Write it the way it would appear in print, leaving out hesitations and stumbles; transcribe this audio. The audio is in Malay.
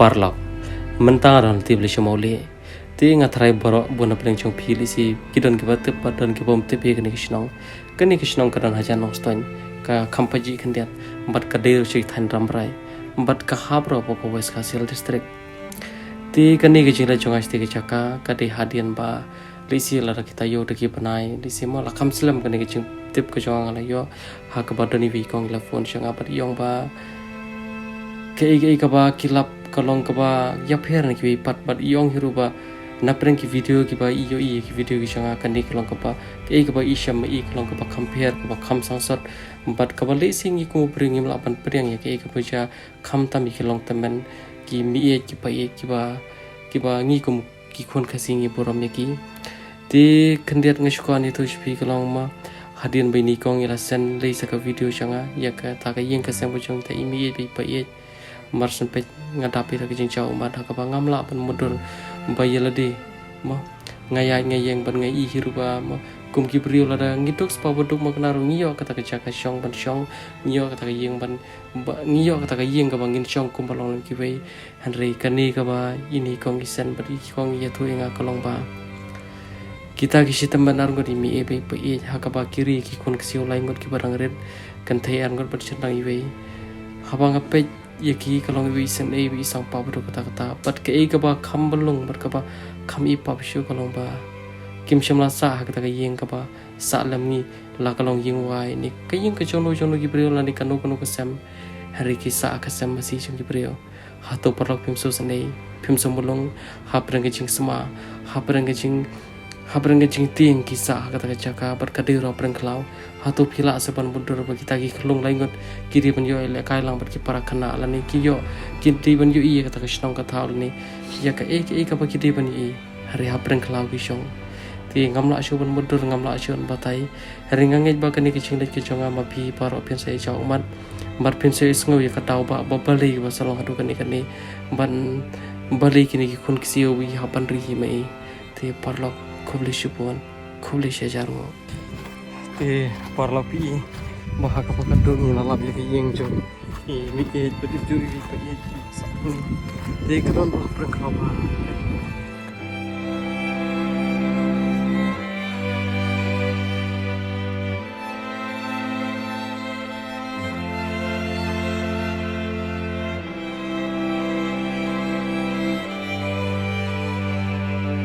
parlak mentang ran ti beli shomole ti ngatrai borok bona preng chong phili si kidon ki bat padan ki bom te pe kani kishnong kadan hajan noston ka khampaji khandiat bat ka der chi than ramrai bat ka habro poko west kasil district ti kani ki jingla chongas ti ki chaka ka ti hadian ba lisi la kita yo de ki panai lisi mo la kham slam kani ki ching tip ka jong la yo ha ka badani vi kong la phone changa bat yong ba ke ka ba kilap kalong ka ba ya pher ni ki pat bat yong hiru ba napreng ki video ki ba iyo ki video ki changa kani kalong ka ba ke ka ba isham kalong ka ba compare ka ba kham sangsat bat ka ba lisi ngi ku pring im la ban priang ya ke ka ba ja kham tam ki long tamen ki mi ki ba ngi kum ki khon khasingi borom ya ki ti khandiat ngashko ani tu spi kalong ma hadin bai ni kong ila sen lei saka video changa ya ka ta ka yeng ka sem bu chong ta imi bi pa ye marsen pe ngadapi ta ki chau ma ta ka ba ngam la ban mudur bai yela di ma ngayeng ban ngai i hiru ba ma kum ki brio la da ngituk spa boduk ma kana ngiyo ka ta ka chaka shong ban shong ngiyo ka ta ka yeng ban ngiyo ka ta ka yeng ka bangin shong kum balong ki bai hanrei kani ka ba ini kong isen ba i kong ya tu inga kalong ba kita kisi teman arngot imi ebe pe hakaba kiri ki kon kisi ulai ngot ki barang red kan thai arngot bercendang iwe habang ape yaki kalong iwe sen iwe sang pa bodo kata bat ke ka ba kham belung bat ka ba kham i pa shu kalong ba kim shimla sa hakata ka yeng ka ba sa lamni la kalong yeng wai ni ka yeng ka jono ki brio la ni kanu ka sam hari ki sa ka sam masi chung ki brio hato parlok pim so sanei pim so mulung haprang ke jing sama haprang ke jing ting kisah kata jaka berkadir orang kelau hatu pila sepan budur bagi tagi kelung laingot kiri banyo ele kailang berki para kena alani kiyo kiri banyo iya kata kesnong kata alani ya ka ka bagi kiri banyo hari hapreng kelau kisong ti ngamla asyon budur ngamla asyon batai hari ngangej ba kani kicing lek kiconga mapi paro pian sai jauh umat bar pian sai sngo ya katau ba bali ba salong hadu kani ban bali kini ki kun kisiyo wi hapan ri mai ti parlok kubli syupuan kubli syajarwo te parlapi baha ka pakadung ni lalap ya yeng jo mi bedi juri bi pe sakni te kron roh prakawa